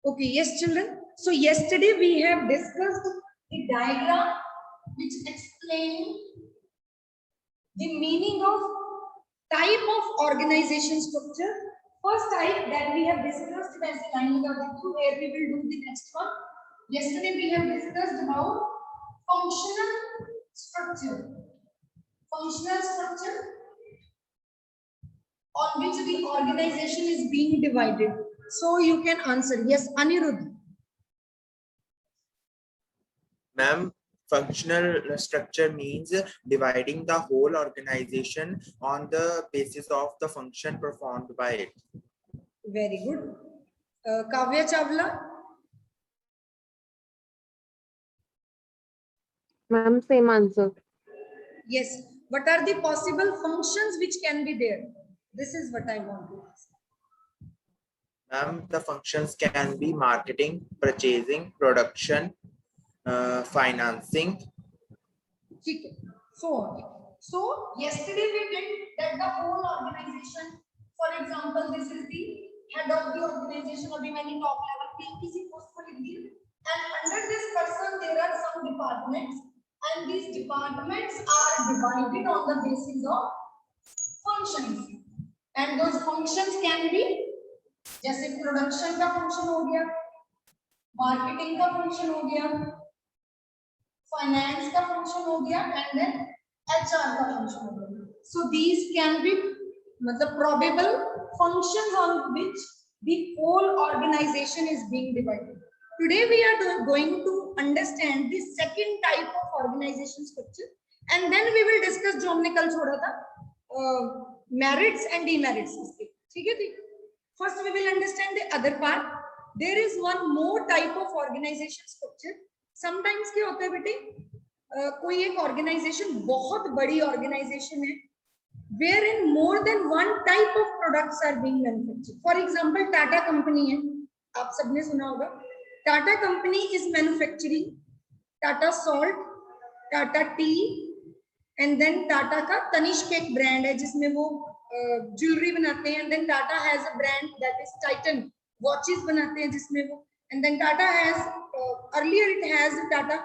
Okay, yes, children. So yesterday we have discussed the diagram which explain the meaning of type of organization structure. First type that we have discussed as a line where we will do the next one. Yesterday we have discussed about functional structure. Functional structure on which the organization is being divided. So you can answer. Yes, Anirudh. Ma'am, functional structure means dividing the whole organization on the basis of the function performed by it. Very good. Kavya Chawla. Ma'am, same answer. Yes. What are the possible functions which can be there? This is what I want to ask. Ma'am, the functions can be marketing, purchasing, production, financing. Okay. So yesterday we did that the whole organization, for example, this is the head of the organization or the many top level किसी post को लिख दिया, and under this person there are some departments, and these departments are divided on the basis of functions, and those functions can be जैसे production का function हो गया, marketing का function हो गया, फाइनेंस का फंक्शन हो गया, एंड देन एचआर का फंक्शन हो गया. सो दीज कैन बी मतलब probable functions on which the whole organization is being divided. Today we are going to understand the second type of organization structure, and then we will discuss जो हमने कल छोड़ा था merits and demerits इसके. ठीक है जी. First we will understand the other part. There is one more type of organization structure. Sometimes क्या होता है बेटे, कोई एक organization बहुत बड़ी organization है, wherein more than one type of products are being manufactured. For example, Tata company है, आप सबने सुना होगा. Tata company is manufacturing Tata salt, Tata tea, and then Tata का तनिष्क एक brand है जिसमें वो ज्वेलरी बनाते हैं, and then Tata has a brand that is Titan watches बनाते हैं जिसमें वो, and then Tata has earlier it has Tata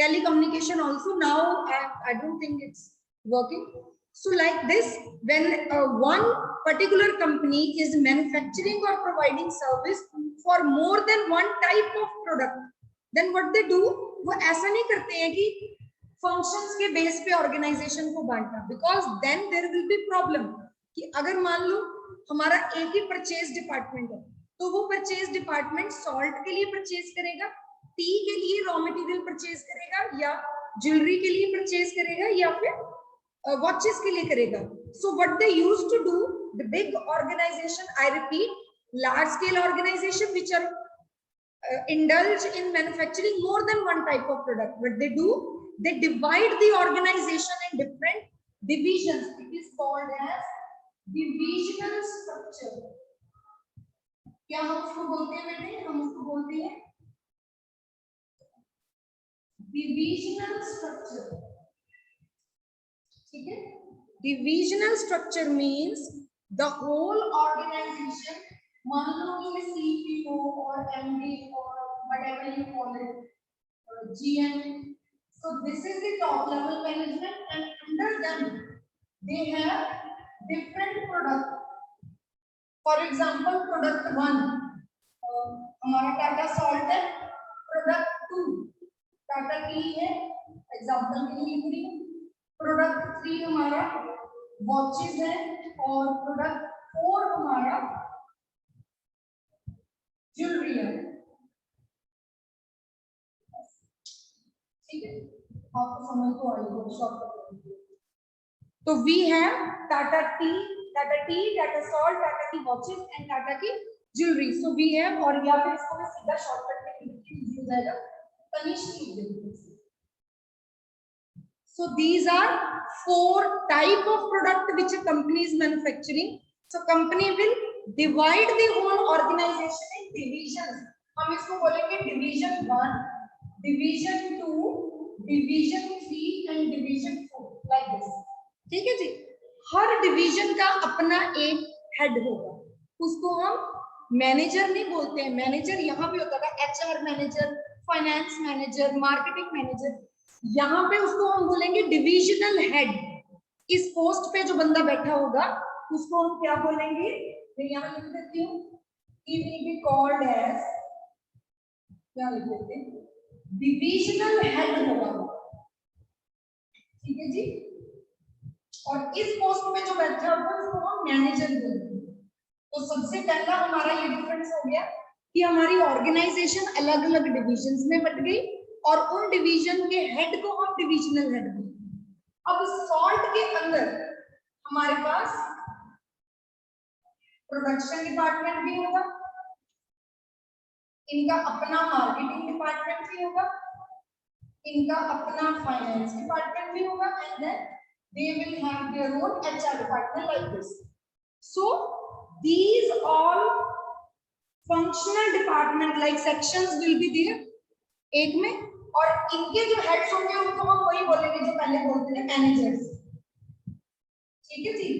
telecommunication also. Now I don't think it's working. So like this, when one particular company is manufacturing or providing service for more than one type of product, then what they do, वो ऐसा नहीं करते हैं कि functions के base पे organization को बांटना, because then there will be problem कि अगर मान लो हमारा एक ही purchase department है, तो वो purchase department salt के लिए purchase करेगा, tea के लिए raw material purchase करेगा, या jewelry के लिए purchase करेगा, या फिर watches के लिए करेगा. So what they used to do, the big organization, I repeat, large scale organization which are indulge in manufacturing more than one type of product, what they do, they divide the organization in different divisions. It is called as divisional structure. क्या हम उसको बोलते हैं बेटे? हम उसको बोलते हैं divisional structure. ठीक है? Divisional structure means the whole organization, मान लो कि CEO or MD or whatever you call it, GM. So this is the top level management, and under them they have different product. For example, product 1 हमारा Tata salt है, product 2 Tata tea है, example के लिए लिख रही हूँ, product 3 हमारा watches है, और product 4 हमारा jewelry है. ठीक है, आपको समझ तो आएगा शॉर्टकट. तो we have Tata tea, Tata salt, Tata की watches and Tata की jewelry. So we have, और या फिर इसको मैं सीधा शॉर्टकट में लिख हो जाएगा तनिष्क की. So these are 4 type of product which a company is manufacturing. So company will divide the whole organization in divisions. हम इसको बोलेंगे division 1, division 2, division 3 and division 4, like this. ठीक है जी. हर division का अपना एक head होगा, उसको हम मैनेजर नहीं बोलते हैं, मैनेजर यहाँ पे होता था HR manager, finance manager, marketing manager, यहाँ पे उसको हम बोलेंगे डिविजनल हेड। इस पोस्ट पे जो बंदा बैठा होगा उसको हम क्या बोलेंगे, मैं यहाँ लिख देती हूँ, he will be called as, क्या लिख देते हैं, डिविजनल हेड होगा, ठीक है जी। और इस पोस्ट पे जो बैठा होगा उसको हम मैनेजर बोलते हैं। तो सबसे पहला हमारा ये डिफरेंस हो गया कि हमारी ऑर्गेनाइजेशन अलग अलग डिविजन्स में बट गई और उन डिवीजन के हेड को हम डिविजनल हेड बोलते हैं। अब सॉल्ट के अंदर हमारे पास प्रोडक्शन डिपार्टमेंट भी होगा, इनका अपना मार्केटिंग डिपार्टमेंट भी होगा, इनका अपना फाइनेंस डिपार्टमेंट भी होगा, and then they will have their own HR department like this. So these all functional department like sections will be there एक में, और इनके जो हेड्स होंगे उनको हम वही बोलेंगे जो पहले बोलते थे मैनेजर्स, ठीक है जी।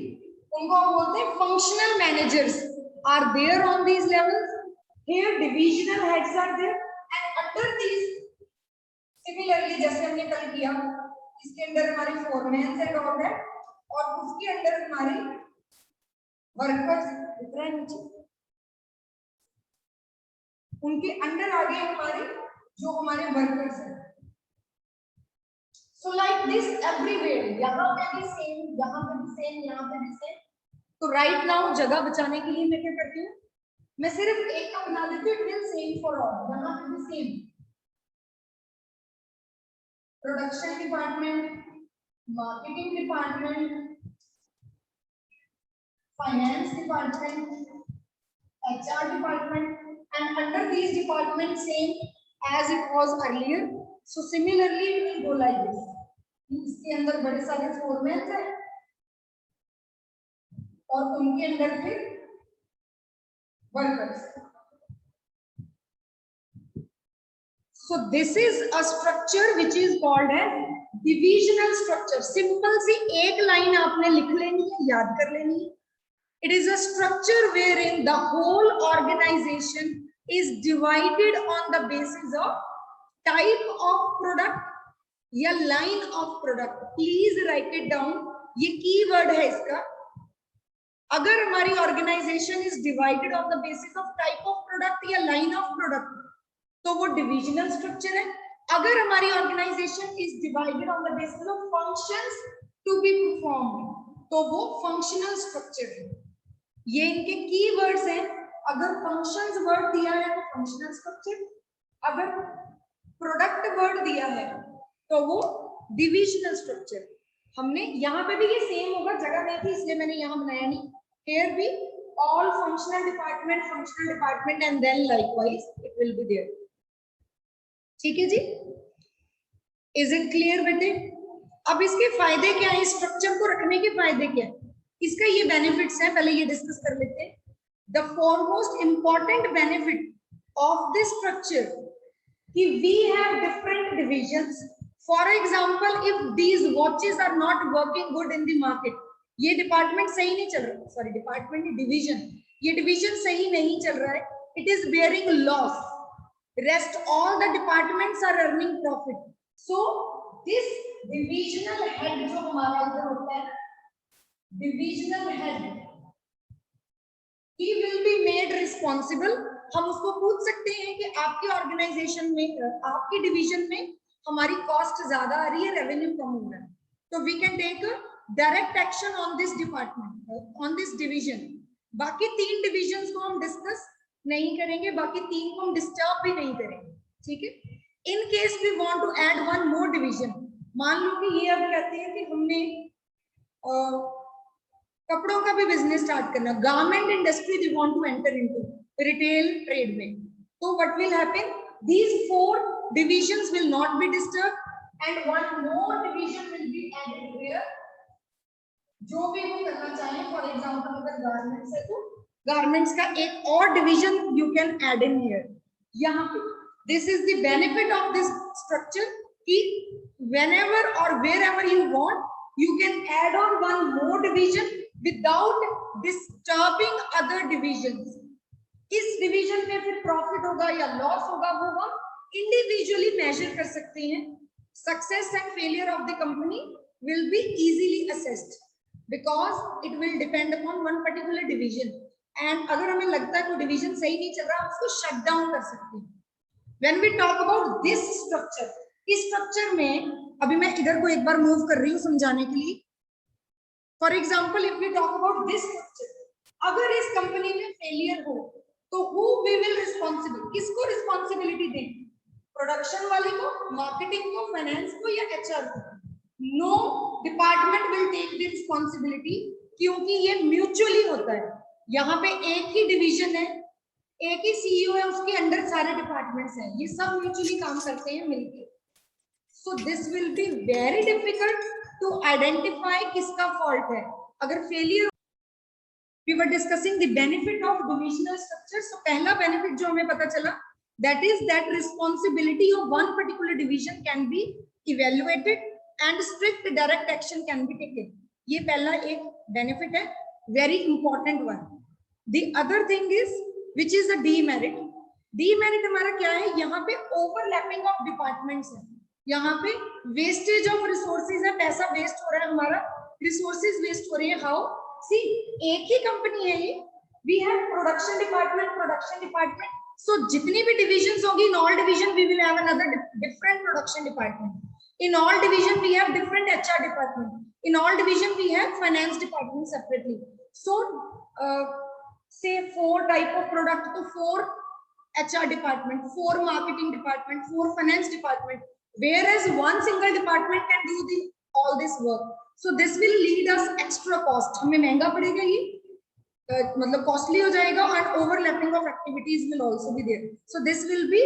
उनको हम बोलते हैं functional managers are there on these levels, here divisional heads are there, and under these similarly जैसे हमने कल किया, इसके अंदर हमारे फोरमैन एंड ऑल दैट, और उसके अंदर हमारे वर्कर्स दिख रहे हैं नीचे, उनके अंडर आगे हमारे जो हमारे वर्कर्स हैं। सो लाइक दिस एवरीवेयर, यहाँ पे भी सेम, यहाँ पे भी सेम, यहाँ पे भी सेम। तो राइट नाउ जगह बचाने के लिए मैं क्या करती हूँ, मैं सिर्फ एक का बना देती हूँ, it will same for all, यहाँ पे भी same. Production department, marketing department, finance department, HR department, and under these departments same as it was earlier. So similarly it will go like this. इसके अंदर बड़े सारे फोरमैन हैं और उनके अंदर फिर workers. So this is a structure which is called as divisional structure. Simple सी एक लाइन आपने लिख लेनी है, याद कर लेनी है। It is a structure wherein the whole organization is divided on the basis of type of product या line of product. Please write it down. ये keyword है इसका। अगर हमारी organization is divided on the basis of type of product या line of product, तो वो divisional structure है। अगर हमारी organization is divided on the basis of functions to be performed, तो वो functional structure है। ये इनके कीवर्ड्स हैं। अगर फंक्शंस वर्ड दिया है तो फंक्शनल स्ट्रक्चर, अगर प्रोडक्ट वर्ड दिया है तो वो डिविजनल स्ट्रक्चर। हमने यहाँ पे भी ये सेम होगा, जगह नहीं थी इसलिए मैंने यहाँ बनाया नहीं। हियर भी all functional department and then likewise it will be there. ठीक है जी, इज इट क्लियर बेटे? अब इसके फायदे क्या है, स्ट्रक्चर को रखने के फायदे क्या है? इसका ये बेनिफिट्स हैं, पहले ये डिस्कस कर लेते हैं। The foremost important benefit of this structure कि we have different divisions. For example if these watches are not working good in the market, ये डिपार्टमेंट सही नहीं चल रहा, सॉरी डिपार्टमेंट डिवीजन, ये डिवीजन सही नहीं चल रहा है, it is bearing loss, rest all the departments are earning profit. So this divisional head जो हमारा इधर होता है, divisional head, he will be made responsible। हम उसको पूछ सकते हैं कि आपकी ऑर्गेनाइजेशन में, आपकी डिवीजन में हमारी कॉस्ट ज्यादा आ रही है, रेवेन्यू कम हो रहा है, तो we can take direct action on this department, on this division. बाकी 3 डिविजन्स को हम डिस्कस नहीं करेंगे, बाकी 3 को हम डिस्टर्ब भी नहीं करेंगे, ठीक है। In case we want to add one more division, मान लो कि ये अब कहते हैं कि हमने कपड़ों का भी बिजनेस स्टार्ट करना, garment industry we want to enter into, retail trade में, तो what will happen, these 4 divisions will not be disturbed and one more division will be added here। जो भी वो करना चाहें, फॉर एग्जांपल अगर गारमेंट्स है तो गारमेंट्स का एक और division you can add in here, यहाँ पे। This is the benefit of this structure कि whenever or wherever you want, you can add on one more division without disturbing other divisions। किस division में फिर profit होगा या loss होगा वो हम इंडिविजुअली मेजर कर सकते हैं. Success and failure of the company will be easily assessed because it will depend upon one particular division. And अगर हमें लगता है कोई डिवीजन सही नहीं चल रहा, हम उसको शट डाउन कर सकते हैं. When we talk about this structure, इस स्ट्रक्चर में अभी मैं इधर को एक बार मूव कर रही हूँ समझाने के लिए. For example if we talk about this structure, अगर इस कंपनी में फेलियर हो तो who we will responsible, किसको रिस्पॉन्सिबिलिटी दें? प्रोडक्शन वाले को, मार्केटिंग को, फाइनेंस को या एचआर को? No department will take the responsibility, क्योंकि ये म्यूचुअली होता है. यहाँ पे एक ही डिवीजन है, एक ही सीईओ है, उसके अंडर सारे डिपार्टमेंट्स हैं, ये सब म्यूचुअली काम करते हैं मिलके. So this will be very difficult to identify किसका फॉल्ट है. अगर failure, we were discussing the benefit of divisional structure. So पहला बेनिफिट जो हमें पता चला, that is that responsibility of one particular division can be evaluated and strict direct action can be taken. ये पहला एक बेनिफिट है, very important one. The other thing is which is a demerit. Demerit हमारा क्या है? यहाँ पे overlapping of departments है, यहाँ पे wastage of resources है, पैसा waste हो रहा है हमारा, resources waste हो रही है. How? See, एक ही कंपनी है ये, we have production department. So जितनी भी divisions होगी, in all division we will have another different production department. In all division we have different HR department. In all division we have finance department separately. So say 4 type of product, to 4 HR department, 4 marketing department, 4 finance department, whereas one single department can do all this work. So this will lead us extra cost. हमें महंगा पड़ेगा ये, मतलब costly हो जाएगा, and overlapping of activities will also be there. So this will be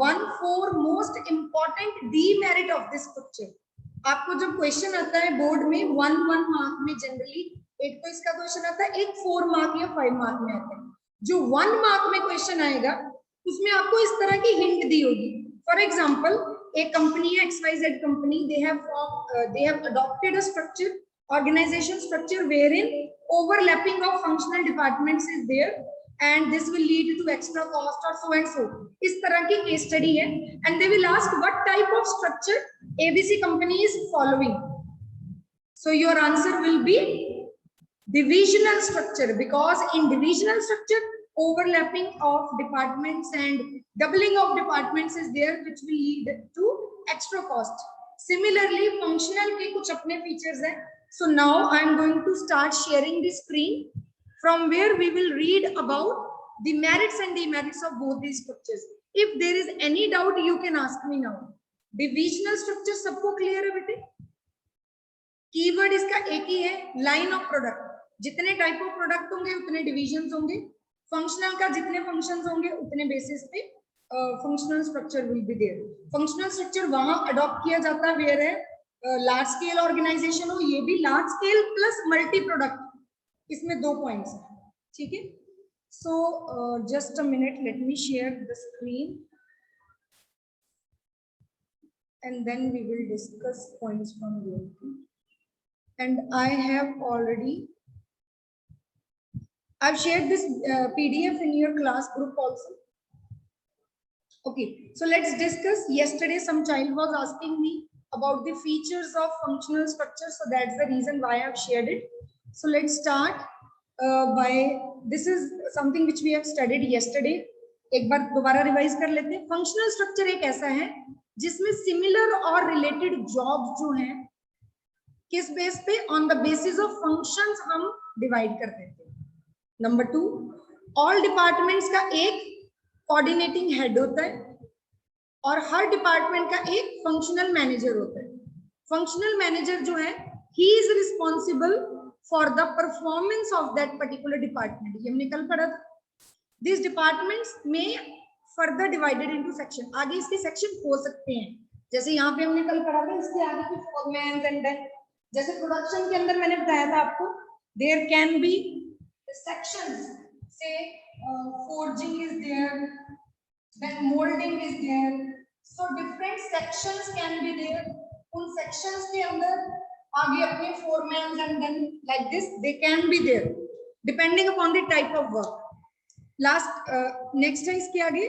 one foremost important demerit of this structure. आपको जब question आता है बोर्ड में 1 मार्क में, जनरली एक तो इसका क्वेश्चन आता है, एक 4 मार्क या 5 मार्क में आता है. जो 1 मार्क में क्वेश्चन आएगा उसमें आपको इस तरह की हिंट दी होगी. फॉर एग्जांपल, एक कंपनी है XYZ company, they have adopted a structure, organization structure wherein overlapping of functional departments is there and this will lead to extra cost or so and so. इस तरह की case study है, and they will ask what type of structure ABC company is following. So your answer will be divisional structure, because in divisional structure overlapping of departments and doubling of departments is there, which will lead to extra cost. Similarly, functional के कुछ अपने features हैं. So now I am going to start sharing the screen, from where we will read about the merits and demerits of both these structures. If there is any doubt, you can ask me now. Divisional structure सबको clear है बेटे? Keyword इसका एक ही है, line of product. जितने type of product होंगे उतने divisions होंगे. फंक्शनल का जितने फंक्शंस होंगे उतने बेसिस पे functional structure will be there. Functional structure वहां अडॉप्ट किया जाता है वेयर है लार्ज स्केल ऑर्गेनाइजेशन हो. ये भी large scale plus multi product, इसमें 2 पॉइंट्स हैं. ठीक है. So just a minute, let me share the screen and then we will discuss points from there. And I have already, I've shared this PDF in your class group also. Okay, so let's discuss. Yesterday some child was asking me about the features of functional structure, so that's the reason why I've shared it. So let's start by, this is something which we have studied yesterday. एक बार दोबारा revise कर लेते हैं. Functional structure एक ऐसा है जिसमें similar और रिलेटेड जॉब्स जो हैं, किस बेस पे? On the basis of functions हम डिवाइड कर देते हैं. नंबर 2, ऑल डिपार्टमेंट्स का एक कोऑर्डिनेटिंग हेड होता है और हर डिपार्टमेंट का एक फंक्शनल मैनेजर होता है. फंक्शनल मैनेजर जो है, he is responsible for the performance of that particular department. ये हमने कल पढ़ा था. दिस डिपार्टमेंट्स में फर्दर डिवाइडेड इनटू सेक्शन. आगे इसके सेक्शन हो सकते हैं, जैसे यहाँ पे हमने कल पढ़ा था. इसके आगे कुछ फॉरमैन एंड देन, जैसे प्रोडक्शन के अंदर मैंने बताया था आपको, देयर कैन बी सेक्शंस, से forging is there, then molding is there. So different sections can be there. उन sections के अंदर आगे अपने foremen and then like this they can be there depending upon the type of work. Last next है इसके आगे,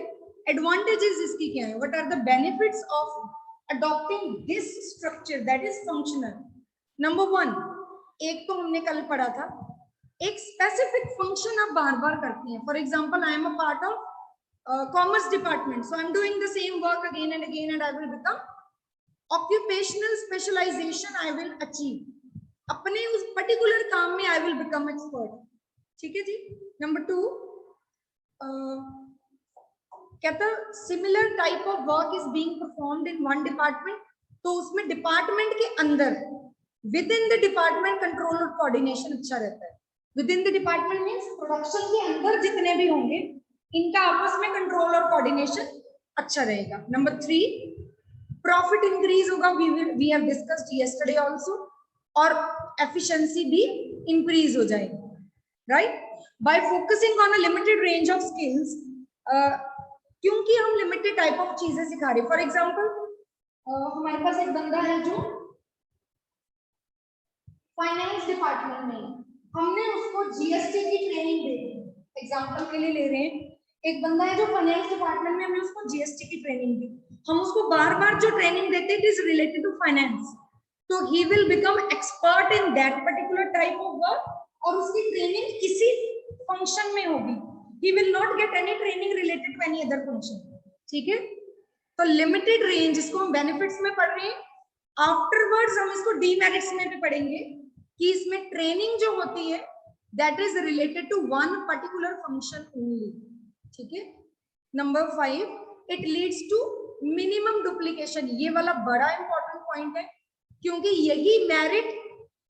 advantages इसकी क्या है, what are the benefits of adopting this structure that is functional. Number 1, एक तो हमने कल पढ़ा था, एक स्पेसिफिक फंक्शन आप बार बार करते हैं। For example I am a part of commerce department, so I am doing the same work again and I will become occupational specialisation I will achieve, अपने उस पर्टिकुलर काम में आई विल बिकम एक्सपर्ट। ठीक है जी। नंबर 2, कहता similar type of work is being performed in one department, तो उसमें department के अंदर with in the department control और कोऑर्डिनेशन अच्छा रहता है। With in the department means production के अंदर जितने भी होंगे इनका आपस में कंट्रोल और कोऑर्डिनेशन अच्छा रहेगा। नंबर 3, प्रॉफिट इंक्रीज होगा, we have discussed yesterday also, और एफिशिएंसी भी इंक्रीज हो जाएगी, right. By focusing on a limited range of skills, क्योंकि हम लिमिटेड टाइप ऑफ चीजें सिखा रहे हैं। फॉर एग्जांपल हमारे पास एक बंदा है जो फाइनेंस डिपार्टमेंट में, हमने उसको जीएसटी की ट्रेनिंग दे दी, एग्जांपल के लिए ले रहे हैं, एक बंदा है जो फाइनेंस डिपार्टमेंट में, हमने उसको जीएसटी की ट्रेनिंग दी, हम उसको बार बार जो ट्रेनिंग देते हैं it is related to finance, तो he will become expert in that particular type of work, और उसकी ट्रेनिंग इसी फंक्शन में होगी, he will not get any training related to any other function। ठीक है, तो लिमिटेड रेंज इसको हम बेनिफिट्स में पढ़ रहे हैं, आफ्टरवर्ड्स हम इसको डीमेरिट्स में भी पढ़ेंगे कि इसमें ट्रेनिंग जो होती है that is related to one particular function only. ठीक है। Number 5, it leads to minimum duplication, ये वाला बड़ा इंपॉर्टेंट पॉइंट है, क्योंकि यही मेरिट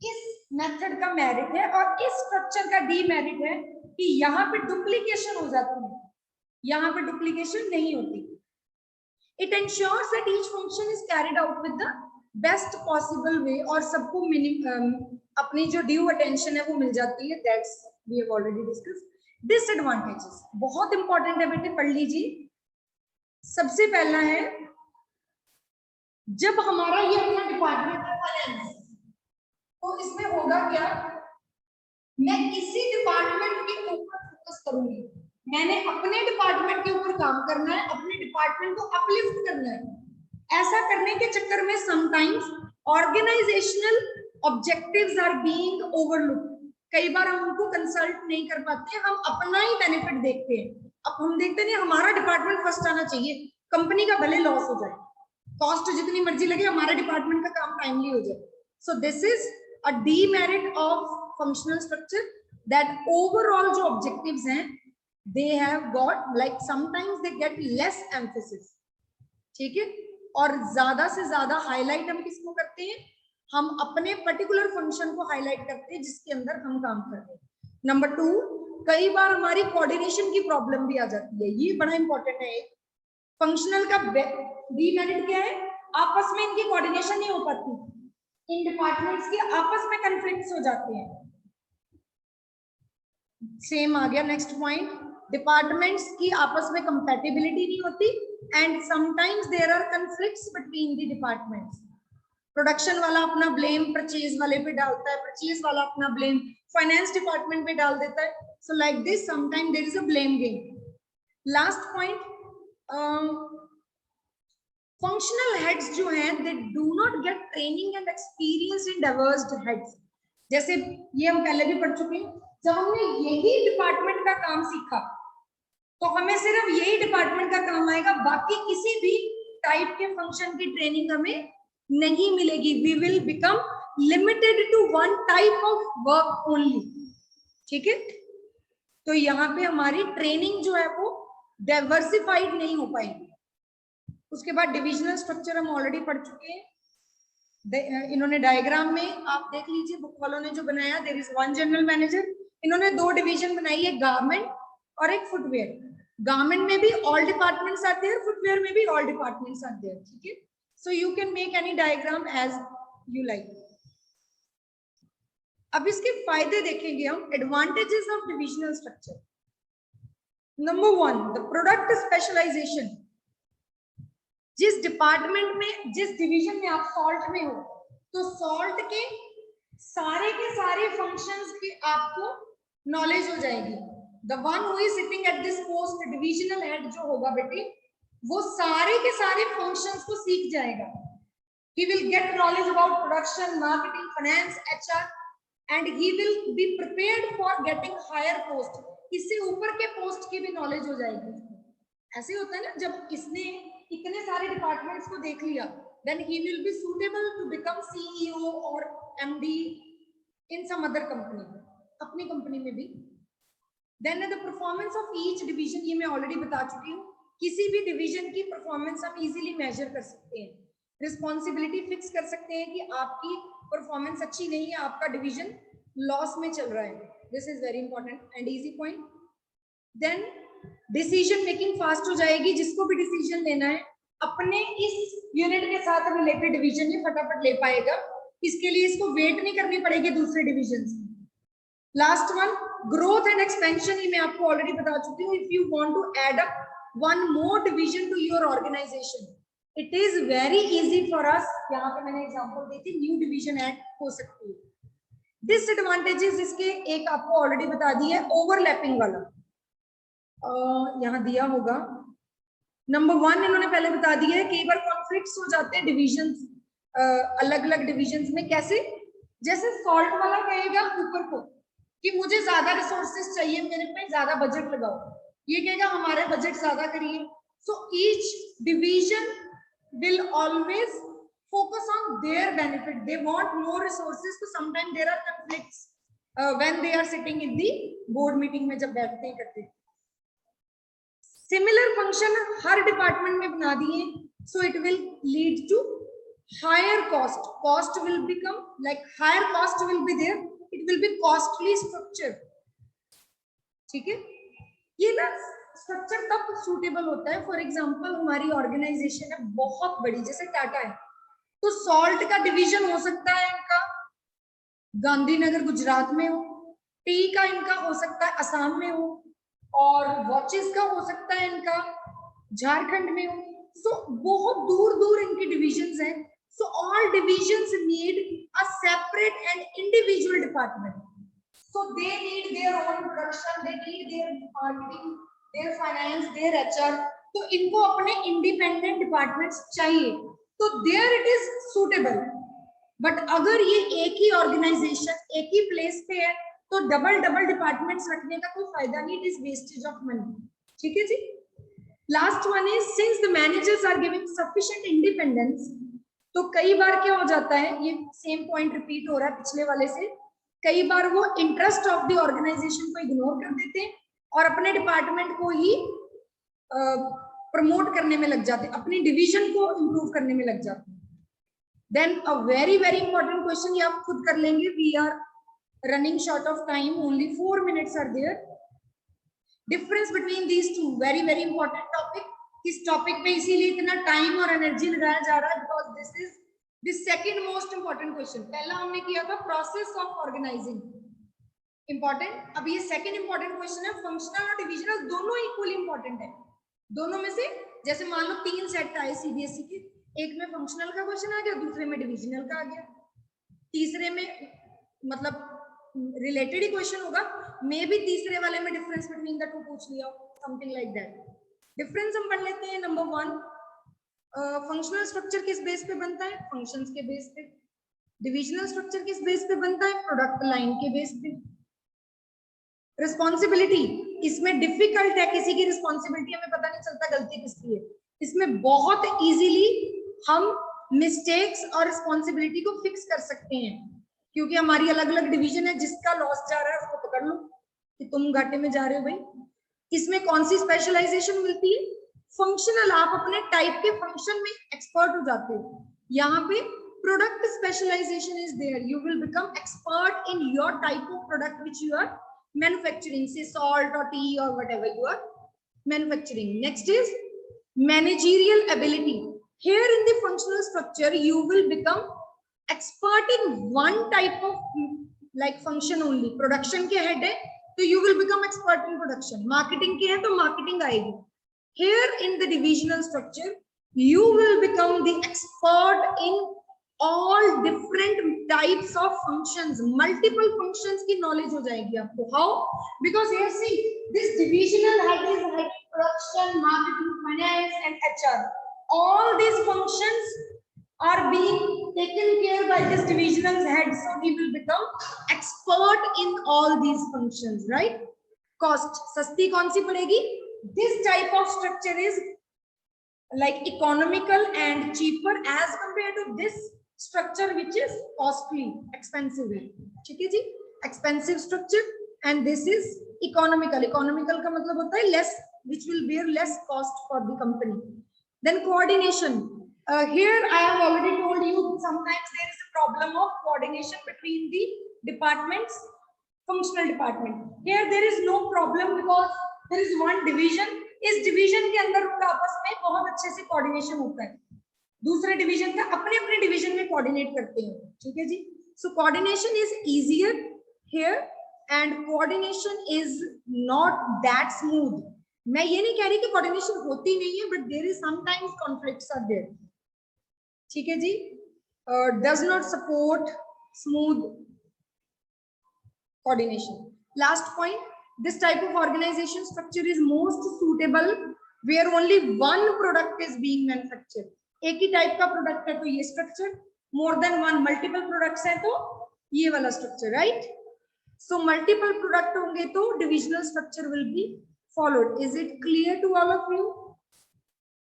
इस मेथड का मेरिट है और इस स्ट्रक्चर का डीमेरिट है कि यहाँ पे डुप्लीकेशन हो जाती है, यहाँ पे डुप्लीकेशन नहीं होती। It ensures that each function is carried out with the best possible way, और सबको अपनी जो ड्यू अटेंशन है वो मिल जाती है, that's we have already discussed. Disadvantages बहुत इंपॉर्टेंट है बेटे, पढ़ लीजिए। सबसे पहला है, जब हमारा ये अपना डिपार्टमेंट है फाइनेंस, तो इसमें होगा क्या, मैं इसी डिपार्टमेंट के ऊपर फोकस करूंगी, मैंने अपने डिपार्टमेंट के ऊपर काम करना है, अपने डिपार्टमेंट को अपलिफ्ट करना है। ऐसा करने के चक्कर में sometimes organisational objectives are being overlooked, कई बार हम उनको कंसल्ट नहीं कर पाते, हम अपना ही बेनिफिट देखते हैं। अब हम देखते नहीं हमारा डिपार्टमेंट फर्स्ट आना चाहिए, कंपनी का भले लॉस हो जाए, कॉस्ट जितनी मर्जी लगे, हमारा डिपार्टमेंट का काम टाइमली हो जाए। So this is a demerit of functional structure, that overall जो objectives हैं they have got like sometimes they get less emphasis। ठीक है, और ज्यादा से ज्यादा हाईलाइट हम किसको करते हैं, हम अपने पर्टिकुलर फंक्शन को हाईलाइट करते हैं जिसके अंदर हम काम कर रहे हैं। नंबर 2, कई बार हमारी कोऑर्डिनेशन की प्रॉब्लम भी आ जाती है, ये बड़ा इंपॉर्टेंट है। फंक्शनल का डीमेरिट क्या है, आपस में इनकी कोऑर्डिनेशन नहीं हो पाती, इन डिपार्टमेंट्स के आपस में कन्फ्लिक्ट्स हो जाते हैं। सेम आ गया नेक्स्ट पॉइंट, डिपार्टमेंट्स की आपस में कंपैटिबिलिटी नहीं होती, and sometimes there are conflicts between the departments. Production वाला अपना ब्लेम परचेज वाले पे डालता है, परचेज वाला अपना ब्लेम फाइनेंस डिपार्टमेंट पे डाल देता है, so like this sometime there is a blame game. Last point, functional heads जो हैं they do not get training and experience in diverse heads. जैसे ये हम पहले भी पढ़ चुके हैं, जब हमने यही डिपार्टमेंट का काम सीखा तो हमें सिर्फ यही डिपार्टमेंट का काम आएगा, बाकी किसी भी टाइप के फंक्शन की ट्रेनिंग हमें नहीं मिलेगी। We will become limited to one type of work only. ठीक है, तो यहाँ पे हमारी ट्रेनिंग जो है वो डाइवर्सिफाइड नहीं हो पाएगी। उसके बाद डिविजनल स्ट्रक्चर हम ऑलरेडी पढ़ चुके हैं, इन्होंने डायग्राम में आप देख लीजिए, बुक वालों ने जो बनाया, there is one general manager, इन्होंने 2 डिवीजन बनाई है, गारमेंट और एक फुटवेयर। गारमेंट में भी ऑल डिपार्टमेंट्स आते हैं, फुटवेयर में भी ऑल डिपार्टमेंट्स आते हैं। ठीक है, so you can make any diagram as you like. अब इसके फायदे देखेंगे हम, advantages of divisional structure. Number 1, the product specialisation. जिस डिपार्टमेंट में, जिस डिवीजन में आप सॉल्ट में हो, तो सॉल्ट के सारे फंक्शंस की आपको नॉलेज हो जाएगी। The one who is sitting at this post, divisional head जो होगा बेटे, वो सारे के सारे फंक्शंस को सीख जाएगा. He will get knowledge about production, marketing, finance, HR, and he will be prepared for getting higher post. इससे ऊपर के पोस्ट की भी नॉलेज हो जाएगी. ऐसे होता है ना, जब इसने इतने सारे डिपार्टमेंट्स को देख लिया, then he will be suitable to become CEO or MD in some other company, अपनी कंपनी में भी. Then the performance of each division, ये मैं ऑलरेडी बता चुकी हूँ. किसी भी डिवीजन की परफॉर्मेंस हम इजीली मेजर कर सकते हैं. रिस्पॉन्सिबिलिटी फिक्स कर सकते हैं कि आपकी परफॉर्मेंस अच्छी नहीं है, आपका डिवीजन लॉस में चल रहा है. This is very important and easy point. Then decision making fast हो जाएगी. जिसको भी डिसीजन लेना है अपने इस यूनिट के साथ रिलेटेड डिवीजन में फटाफट ले पाएगा. इसके लिए इसको वेट नहीं करनी पड़ेगी दूसरे डिवीजन की. Last one, growth and expansion, ये मैं आपको ऑलरेडी बता चुकी हूँ. If you want to add up one more division to your organisation, it is very easy for us. यहाँ पे मैंने एग्जांपल दी थी, न्यू डिवीजन ऐड हो सकती है. डिसएडवांटेजेस इसके एक आपको ऑलरेडी बता दी है, ओवरलैपिंग वाला यहाँ दिया होगा. नंबर 1 इन्होंने पहले बता दिया है, कई बार कॉन्फ्लिक्ट्स हो जाते हैं डिविजन्स, अलग अलग डिविजन्स में. कैसे? जैसे सॉल्ट वाला कहेगा ऊपर को कि मुझे ज्यादा रिसोर्सेज चाहिए, मेरे पे ज्यादा बजट लगाओ. ये कहेगा हमारे बजट ज्यादा करिए. So each division will always focus on their benefit. They want more resources, so sometimes there are conflicts when they are sitting in the board meeting में जब बैठते हैं करते हैं. Similar function हर डिपार्टमेंट में बना दिए, so it will lead to higher cost. Cost will become like higher cost will be there. It will be costly structure. ठीक है, ये ना स्ट्रक्चर तब सूटेबल होता है. फॉर एग्जांपल हमारी ऑर्गेनाइजेशन है बहुत बड़ी, जैसे टाटा है, तो सॉल्ट का डिवीजन हो सकता है इनका गांधीनगर गुजरात में हो, टी का इनका हो सकता है असम में हो, और वॉचेस का हो सकता है इनका झारखंड में हो. सो बहुत दूर दूर इनकी डिविजन्स हैं. So all divisions need a separate and individual department. So they need their own production, they need their marketing, their finance, their HR. तो इनको अपने इंडिपेंडेंट डिपार्टमेंट्स चाहिए, तो there it is suitable. But अगर ये एक ही organisation एक ही place पे है तो डबल डबल डिपार्टमेंट्स रखने का कोई फायदा नहीं. It is wastage of money. ठीक है जी. Last one is, since the managers are giving sufficient independence, तो कई बार क्या हो जाता है, ये सेम पॉइंट रिपीट हो रहा है पिछले वाले से, कई बार वो इंटरेस्ट ऑफ द ऑर्गेनाइजेशन को इग्नोर कर देते हैं और अपने डिपार्टमेंट को ही प्रमोट करने में लग जाते हैं, अपनी डिवीजन को इंप्रूव करने में लग जाते हैं. Then a very very important question, ये आप खुद कर लेंगे. We are running short of time, only 4 minutes are there. Difference between these two, very very important topic. इस टॉपिक पे इसीलिए इतना टाइम और एनर्जी लगाया जा रहा है, because this is the second most important question. पहला हमने किया था प्रोसेस ऑफ ऑर्गेनाइजिंग, इंपॉर्टेंट. अब ये सेकंड इंपॉर्टेंट क्वेश्चन है. फंक्शनल और डिविजनल दोनों इक्वली इंपॉर्टेंट है. दोनों में से जैसे मान लो 3 सेट आए सीबीएसई के, एक में फंक्शनल का क्वेश्चन आ गया, दूसरे में डिविजनल का आ गया, तीसरे में मतलब रिलेटेड ही क्वेश्चन होगा, मे बी तीसरे वाले में डिफरेंस बिटवीन द टू पूछ लिया, समथिंग लाइक दैट. डिफरेंस हम पढ़ लेते हैं. नंबर 1, फंक्शनल स्ट्रक्चर किस बेस पे बनता है? फंक्शंस के बेस पे. डिविजनल स्ट्रक्चर किस बेस पे बनता है? प्रोडक्ट लाइन के बेस पे. रिस्पॉन्सिबिलिटी, इसमें डिफिकल्ट है, किसी की रिस्पॉन्सिबिलिटी हमें पता नहीं चलता गलती किसकी है. इसमें बहुत इजीली हम मिस्टेक्स और रिस्पॉन्सिबिलिटी को फिक्स कर सकते हैं, क्योंकि हमारी अलग अलग डिवीजन है. जिसका लॉस जा रहा है उसको पकड़ लो कि तुम घाटे में जा रहे हो भाई. इसमें कौन सी स्पेशलाइजेशन मिलती है? फंक्शनल, आप अपने टाइप के फंक्शन में एक्सपर्ट हो जाते हो. यहाँ पे product specialisation is there. You will become expert in your type of product which you are manufacturing, say salt or tea or whatever you are manufacturing. Next is managerial ability. Here in the functional structure you will become expert in one type of like function only. Production के head है तो you will become expert in production. Marketing के है तो marketing आएगी. Here in the divisional structure you will become the expert in all different types of functions, multiple functions की knowledge हो जाएगी आपको. How? Because here see, this divisional head is like production, marketing, finance, and HR. All these functions are being taken care by this divisional head, so he will become expert in all these functions, right? Cost सस्ती कौन सी पड़ेगी? This type of structure is like economical and cheaper as compared to this structure which is costly, expensive है. ठीक है जी? Expensive structure and this is economical. Economical का मतलब होता है less, which will bear less cost for the company. Then coordination. Here I have already told you sometimes there is a problem of coordination between the departments, functional department. Here there is no problem because there is one division. इस division के अंदर उनका आपस में बहुत अच्छे से coordination होता है. दूसरे division का अपने अपने division में coordinate करते हैं. ठीक है जी? So coordination is easier here and coordination is not that smooth. मैं ये नहीं कह रही कि coordination होती नहीं है, but there is sometimes conflicts are there. ठीक है जी? Does not support smooth coordination. Last point, this type of organization structure is most suitable where only one product is being manufactured. एक ही type का product है तो ये structure, more than one multiple products है तो ये वाला structure, right? So multiple product होंगे तो divisional structure will be followed. Is it clear to all of you?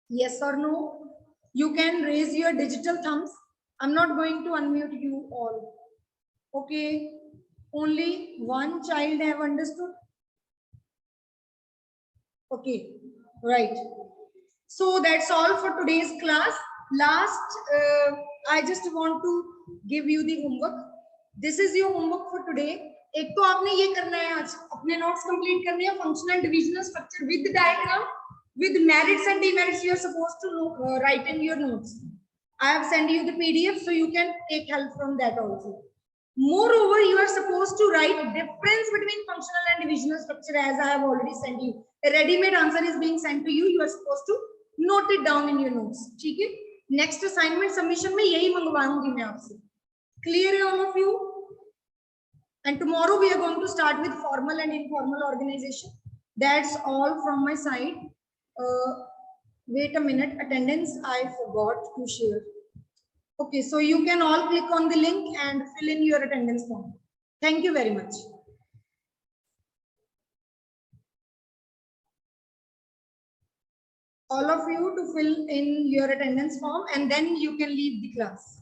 Yes or no? You can raise your digital thumbs. I'm not going to unmute you all. Okay. Only one child have understood. Okay. Right. So that's all for today's class. Last, I just want to give you the homework. This is your homework for today. एक तो आपने ये करना है आज अपने notes complete करने हैं functional divisional structure with the diagram. With merits and demerits, you are supposed to know, write in your notes. I have sent you the PDF, so you can take help from that also. Moreover, you are supposed to write difference between functional and divisional structure as I have already sent you. A ready-made answer is being sent to you. You are supposed to note it down in your notes. ठीक है? Next assignment submission में यही मंगवाऊंगी मैं आपसे. Clear है all of you? And tomorrow we are going to start with formal and informal organization. That's all from my side. Wait a minute, attendance I forgot to share. Okay, so you can all click on the link and fill in your attendance form. Thank you very much. All of you to fill in your attendance form and then you can leave the class.